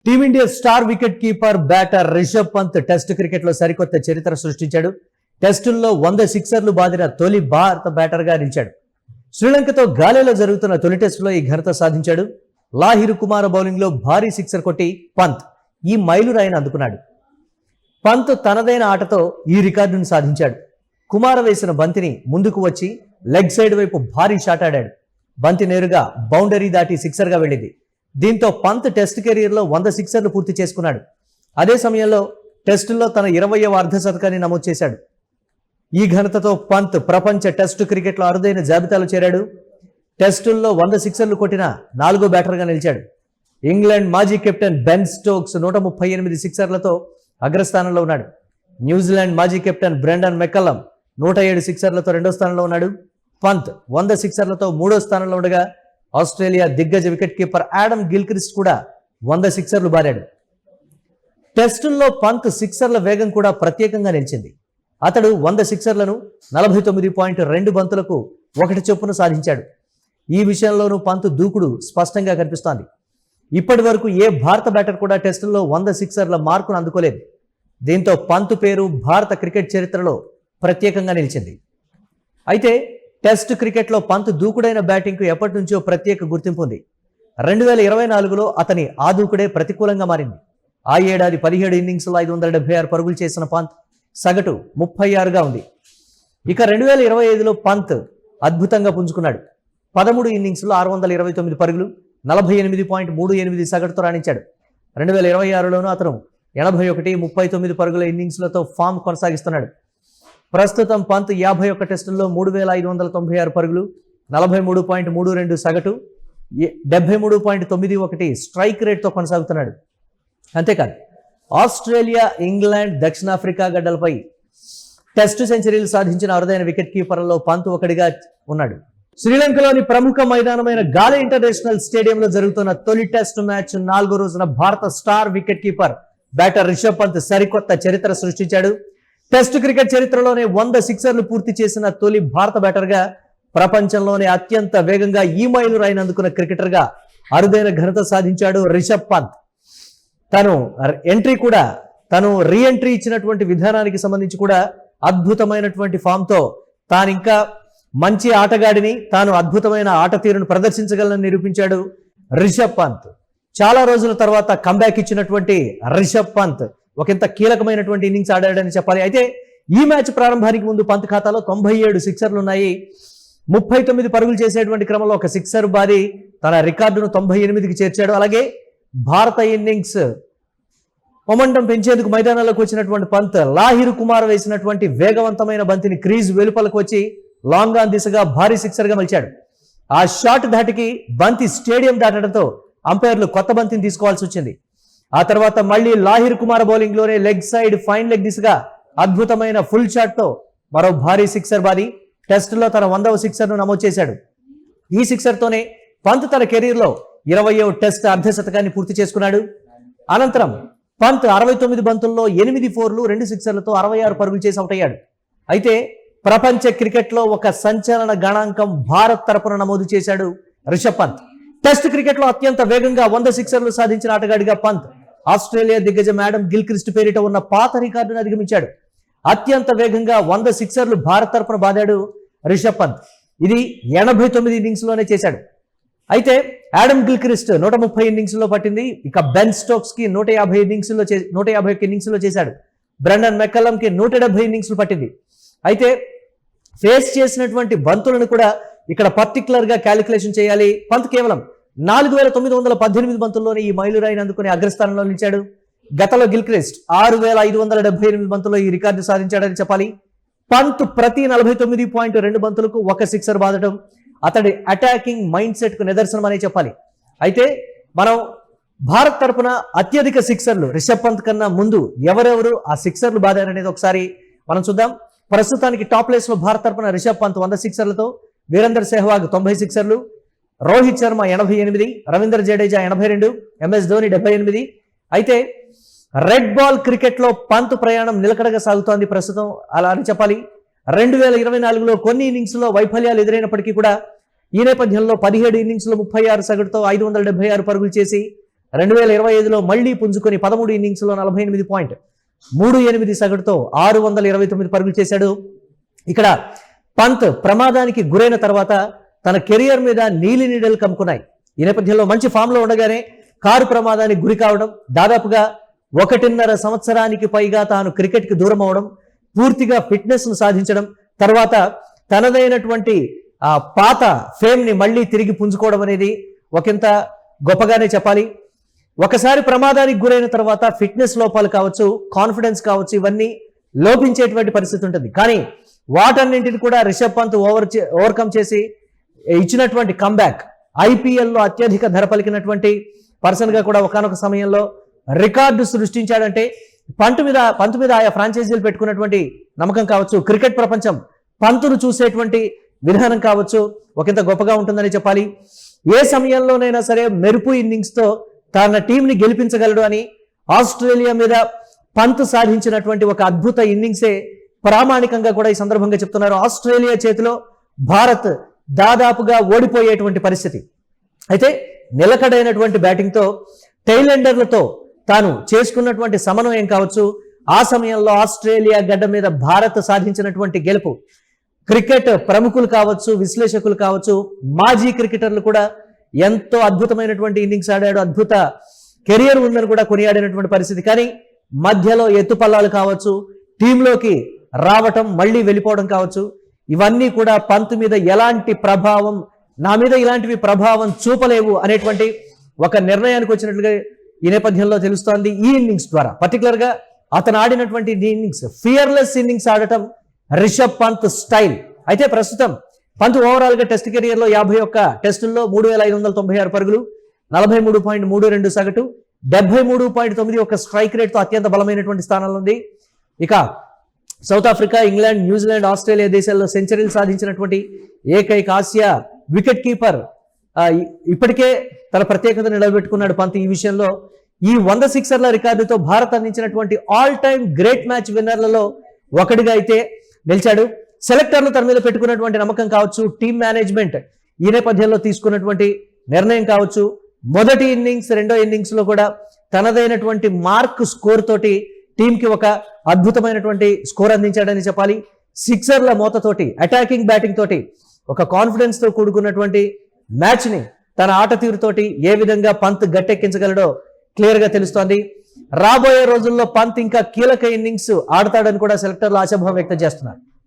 Team India star wicket keeper batter Rishabh Pant test cricket లో సరికొత్త చరిత్ర సృష్టించాడు. టెస్టుల్లో 100 సిక్సర్లు బాదిన తొలి భారత బ్యాటర్ గా నిలిచాడు. శ్రీలంకతో గాలిలో జరుగుతున్న తొలి టెస్టులో ఈ ఘనత సాధించాడు. లాహిరు కుమార్ బౌలింగ్ లో భారీ సిక్సర్ కొట్టి పంత్ ఈ మైలురాయిని అందుకున్నాడు. పంత్ తనదైన ఆటతో ఈ రికార్డును సాధించాడు. కుమార వేసిన బంతిని ముందుకు వచ్చి లెగ్ సైడ్ వైపు భారీ షాట్ ఆడాడు. బంతి నేరుగా బౌండరీ దాటి సిక్సర్ గా వెళ్ళింది. దీంతో పంత్ టెస్ట్ కెరీర్లో 100 సిక్సర్లు పూర్తి చేసుకున్నాడు. అదే సమయంలో టెస్టుల్లో తన 20వ అర్ధ శతకాన్ని నమోదు చేశాడు. ఈ ఘనతతో పంత్ ప్రపంచ టెస్టు క్రికెట్లో అరుదైన జాబితాలో చేరాడు. టెస్టుల్లో 100 సిక్సర్లు కొట్టిన 4గో బ్యాటర్గా నిలిచాడు. ఇంగ్లాండ్ మాజీ కెప్టెన్ బెన్ స్టోక్స్ 138 సిక్సర్లతో అగ్రస్థానంలో ఉన్నాడు. న్యూజిలాండ్ మాజీ కెప్టెన్ బ్రెండన్ మెక్కలం 107 సిక్సర్లతో రెండో స్థానంలో ఉన్నాడు. పంత్ 100 సిక్సర్లతో మూడో స్థానంలో ఉండగా ఆస్ట్రేలియా దిగ్గజ వికెట్ కీపర్ ఆడమ్ గిల్క్రిస్ట్ కూడా 100 సిక్సర్లు బారాడు. టెస్టుల్లో పంత్ సిక్సర్ల వేగం కూడా ప్రత్యేకంగా నిలిచింది. అతడు 100 సిక్సర్లను 49.2 బంతులకు 1 చొప్పున సాధించాడు. ఈ విషయంలోనూ పంత్ దూకుడు స్పష్టంగా కనిపిస్తోంది. ఇప్పటి వరకు ఏ భారత బ్యాటర్ కూడా టెస్టుల్లో 100 సిక్సర్ల మార్కును అందుకోలేదు. దీంతో పంత్ పేరు భారత క్రికెట్ చరిత్రలో ప్రత్యేకంగా నిలిచింది. అయితే టెస్ట్ క్రికెట్లో పంత్ దూకుడైన బ్యాటింగ్కు ఎప్పటి నుంచో ప్రత్యేక గుర్తింపు ఉంది. 2024లో అతని ఆ దూకుడే ప్రతికూలంగా మారింది. ఆ ఏడాది 17 ఇన్నింగ్స్లో 576 పరుగులు చేసిన పంత్ సగటు 36గా ఉంది. ఇక 2025లో పంత్ అద్భుతంగా పుంజుకున్నాడు. 13 ఇన్నింగ్స్లో 629 పరుగులు 48.38 సగటుతో రాణించాడు. 2026లోనూ అతను 81, 39 పరుగుల ఇన్నింగ్స్లతో ఫామ్ కొనసాగిస్తున్నాడు. ప్రస్తుతం పంత్ 51 టెస్టుల్లో 3596 పరుగులు 43.32 సగటు 73.91 స్ట్రైక్ రేట్తో కొనసాగుతున్నాడు. అంతేకాదు ఆస్ట్రేలియా, ఇంగ్లాండ్, దక్షిణాఫ్రికా గడ్డలపై టెస్టు సెంచరీలు సాధించిన అరుదైన వికెట్ కీపర్లలో పంత్ ఒకటిగా ఉన్నాడు. శ్రీలంకలోని ప్రముఖ మైదానమైన గాలే ఇంటర్నేషనల్ స్టేడియంలో జరుగుతున్న తొలి టెస్ట్ మ్యాచ్ 4వ రోజున భారత star wicket keeper batter Rishabh Pant సరికొత్త చరిత్ర సృష్టించాడు. టెస్ట్ క్రికెట్ చరిత్రలోనే 100 సిక్సర్లు పూర్తి చేసిన తొలి భారత బ్యాటర్గా, ప్రపంచంలోనే అత్యంత వేగంగా ఈ మైలురాయిని అందుకున్న క్రికెటర్గా అరుదైన ఘనత సాధించాడు రిషబ్ పంత్. తను రీ ఎంట్రీ ఇచ్చినటువంటి విధానానికి సంబంధించి కూడా అద్భుతమైనటువంటి ఫామ్తో తాను ఇంకా మంచి ఆటగాడిని, తాను అద్భుతమైన ఆట తీరును ప్రదర్శించగలని నిరూపించాడు రిషబ్ పంత్. చాలా రోజుల తర్వాత కంబ్యాక్ ఇచ్చినటువంటి రిషబ్ పంత్ ఒకంత కీలకమైనటువంటి ఇన్నింగ్స్ ఆడాడని చెప్పాలి. అయితే ఈ మ్యాచ్ ప్రారంభానికి ముందు పంత్ ఖాతాలో 97 సిక్సర్లు ఉన్నాయి. 39 పరుగులు చేసేటువంటి క్రమంలో ఒక సిక్సర్ బారి తన రికార్డును 98కి చేర్చాడు. అలాగే భారత ఇన్నింగ్స్ మొమెంటం పెంచేందుకు మైదానంలోకి వచ్చినటువంటి పంత్ లాహిరు కుమార్ వేసినటువంటి వేగవంతమైన బంతిని క్రీజ్ వెలుపలకు వచ్చి లాంగ్ ఆన్ దిశగా భారీ సిక్సర్గా మలిచాడు. ఆ షాట్ ధాటికి బంతి స్టేడియం దాటడంతో అంపైర్లు కొత్త బంతిని తీసుకోవాల్సి వచ్చింది. ఆ తర్వాత మళ్ళీ లాహిర్ కుమార్ బౌలింగ్ లోనే లెగ్ సైడ్ ఫైన్ లెగ్ దిశగా అద్భుతమైన ఫుల్ షాట్ తో మరో భారీ సిక్సర్ బాది టెస్టులో తన 100వ సిక్సర్ను నమోదు చేశాడు. ఈ సిక్సర్ తోనే పంత్ తన కెరీర్లో 20వ టెస్ట్ అర్ధ శతకాన్ని పూర్తి చేసుకున్నాడు. అనంతరం పంత్ 69 బంతుల్లో 8 ఫోర్లు 2 సిక్సర్లతో 66 పరుగులు చేసి అవుట్ అయ్యాడు. అయితే ప్రపంచ క్రికెట్లో ఒక సంచలన గణాంకం భారత్ తరపున నమోదు చేశాడు రిషబ్ పంత్. టెస్ట్ క్రికెట్లో అత్యంత వేగంగా 100 సిక్సర్లు సాధించిన ఆటగాడిగా పంత్ ఆస్ట్రేలియా దిగ్గజం ఆడమ్ గిల్క్రిస్ట్ పేరిట ఉన్న పాత రికార్డును అధిగమించాడు. అత్యంత వేగంగా 100 సిక్సర్లు భారత్ తరపున బాదాడు రిషబ్ పంత్. ఇది 89 ఇన్నింగ్స్లోనే చేశాడు. అయితే ఆడమ్ గిల్క్రిస్ట్ 130 ఇన్నింగ్స్లో పట్టింది. ఇక బెన్ స్టోక్స్ కి 151 ఇన్నింగ్స్లో చేశాడు. బ్రెండన్ మెక్కలం కి 170 ఇన్నింగ్స్లు పట్టింది. అయితే ఫేస్ చేసినటువంటి బంతులను కూడా ఇక్కడ పర్టికులర్ గా క్యాలిక్యులేషన్ చేయాలి. పంత్ కేవలం 4918 బంతుల్లోనే ఈ మైలురాయిని అందుకుని అగ్రస్థానంలో నిలిచాడు. గతంలో గిల్క్రిస్ట్ 6578 బంతుల్లో ఈ రికార్డు సాధించాడని చెప్పాలి. పంత్ ప్రతి 49.2 బంతులకు ఒక సిక్సర్ బాదడం అతడి అటాకింగ్ మైండ్ సెట్ కు నిదర్శనం అనే చెప్పాలి. అయితే మనం భారత్ తరపున అత్యధిక సిక్సర్లు రిషబ్ పంత్ కన్నా ముందు ఎవరెవరు ఆ సిక్సర్లు బాదారనేది ఒకసారి మనం చూద్దాం. ప్రస్తుతానికి టాప్ ప్లేస్ లో భారత్ తరపున రిషబ్ పంత్ 100 సిక్సర్లతో, వీరేందర్ సెహ్వాగ్ 90 సిక్సర్లు, రోహిత్ శర్మ 88, రవీంద్ర జడేజా 82, MS ధోని 78. అయితే రెడ్ బాల్ క్రికెట్ లో పంత్ ప్రయాణం నిలకడగా సాగుతోంది ప్రస్తుతం, అలా అని చెప్పాలి. 2024లో కొన్ని ఇన్నింగ్స్ లో వైఫల్యాలు ఎదురైనప్పటికీ కూడా ఈ నేపథ్యంలో 17 ఇన్నింగ్స్ లో 36 సగటుతో 576 పరుగులు చేసి 2025లో మళ్లీ పుంజుకొని 13 ఇన్నింగ్స్లో 48.38 సగటుతో 629 పరుగులు చేశాడు. ఇక్కడ పంత్ ప్రమాదానికి గురైన తర్వాత తన కెరియర్ మీద నీలి నీడలు కమ్ముకున్నాయి. ఈ నేపథ్యంలో మంచి ఫామ్ లో ఉండగానే కారు ప్రమాదానికి గురి కావడం, దాదాపుగా 1.5 సంవత్సరానికి పైగా తాను క్రికెట్ కి దూరం అవడం, పూర్తిగా ఫిట్నెస్ ను సాధించడం, తర్వాత తనదైనటువంటి పాత ఫేమ్ ని మళ్ళీ తిరిగి పుంజుకోవడం అనేది ఒకంత గొప్పగానే చెప్పాలి. ఒకసారి ప్రమాదానికి గురైన తర్వాత ఫిట్నెస్ లోపాలు కావచ్చు, కాన్ఫిడెన్స్ కావచ్చు, ఇవన్నీ లోపించేటువంటి పరిస్థితి ఉంటుంది. కానీ వాటన్నింటిని కూడా రిషబ్ పంత్ ఓవర్కమ్ చేసి ఇచ్చినటువంటి కంబ్యాక్, ఐపీఎల్లో అత్యధిక ధర పలికినటువంటి పర్సన్ గా కూడా ఒకానొక సమయంలో రికార్డు సృష్టించాడంటే పంత్ మీద ఆయా ఫ్రాంచైజీలు పెట్టుకున్నటువంటి నమ్మకం కావచ్చు, క్రికెట్ ప్రపంచం పంతును చూసేటువంటి విధానం కావచ్చు, ఒకంత గొప్పగా ఉంటుందని చెప్పాలి. ఏ సమయంలోనైనా సరే మెరుపు ఇన్నింగ్స్ తో తన టీంని గెలిపించగలడు అని ఆస్ట్రేలియా మీద పంత్ సాధించినటువంటి ఒక అద్భుత ఇన్నింగ్సే ప్రామాణికంగా కూడా ఈ సందర్భంగా చెప్తున్నారు. ఆస్ట్రేలియా చేతిలో భారత్ దాదాపుగా ఓడిపోయేటువంటి పరిస్థితి. అయితే నిలకడైనటువంటి బ్యాటింగ్ తో టైలెండర్లతో తాను చేసుకున్నటువంటి సమన్వయం కావచ్చు, ఆ సమయంలో ఆస్ట్రేలియా గడ్డ మీద భారత్ సాధించినటువంటి గెలుపు క్రికెట్ ప్రముఖులు కావచ్చు, విశ్లేషకులు కావచ్చు, మాజీ క్రికెటర్లు కూడా ఎంతో అద్భుతమైనటువంటి ఇన్నింగ్స్ ఆడాడు, అద్భుత కెరియర్ ఉందని కూడా కొనియాడినటువంటి పరిస్థితి. కానీ మధ్యలో ఎత్తుపల్లాలు కావచ్చు, టీంలోకి రావటం మళ్ళీ వెళ్ళిపోవడం కావచ్చు, ఇవన్నీ కూడా పంత్ మీద ఎలాంటి ప్రభావం, నా మీద ఇలాంటివి ప్రభావం చూపలేవు అనేటువంటి ఒక నిర్ణయానికి వచ్చినట్లుగా ఈ నేపథ్యంలో తెలుస్తోంది. ఈ ఇన్నింగ్స్ ద్వారా పర్టికులర్ గా అతను ఆడినటువంటి ఇన్నింగ్స్ ఫియర్లెస్ ఇన్నింగ్స్ ఆడటం రిషబ్ పంత్ స్టైల్. అయితే ప్రస్తుతం పంత్ ఓవరాల్ గా టెస్ట్ కెరియర్ లో 51 టెస్టుల్లో 3596 పరుగులు, 43.32 సగటు, 73.91 స్ట్రైక్ రేట్ తో అత్యంత బలమైనటువంటి స్థానంలో ఉంది. ఇక south Africa, England, New Zealand, Australia దేశాల్లో సెంచరీలు సాధించినటువంటి ఏకైక ఆసియా వికెట్ కీపర్. ఇప్పటికే తన ప్రత్యేకత నిలబెట్టుకున్నాడు పంత్. ఈ విషయంలో ఈ 100 సిక్సర్ల రికార్డుతో భారత్ అందించినటువంటి ఆల్ టైమ్ గ్రేట్ మ్యాచ్ విన్నర్లలో ఒకటిగా అయితే నిలిచాడు. సెలెక్టర్లు తన మీద పెట్టుకున్నటువంటి నమ్మకం కావచ్చు, టీమ్ మేనేజ్మెంట్ ఈ నేపథ్యంలో తీసుకున్నటువంటి నిర్ణయం కావచ్చు, మొదటి ఇన్నింగ్స్ రెండో ఇన్నింగ్స్ లో కూడా తనదైనటువంటి మార్క్ స్కోర్ తోటి టీంకి ఒక అద్భుతమైనటువంటి స్కోర్ అందించాడని చెప్పాలి. సిక్సర్ల మోతతోటి, అటాకింగ్ బ్యాటింగ్ తోటి, ఒక కాన్ఫిడెన్స్ తో కూడుకున్నటువంటి మ్యాచ్ ని తన ఆట తీరుతోటి ఏ విధంగా పంత్ గట్టెక్కించగలడో క్లియర్ గా తెలుస్తోంది. రాబోయే రోజుల్లో పంత్ ఇంకా కీలక ఇన్నింగ్స్ ఆడతాడని కూడా సెలెక్టర్లు ఆశాభావం వ్యక్తం చేస్తున్నారు.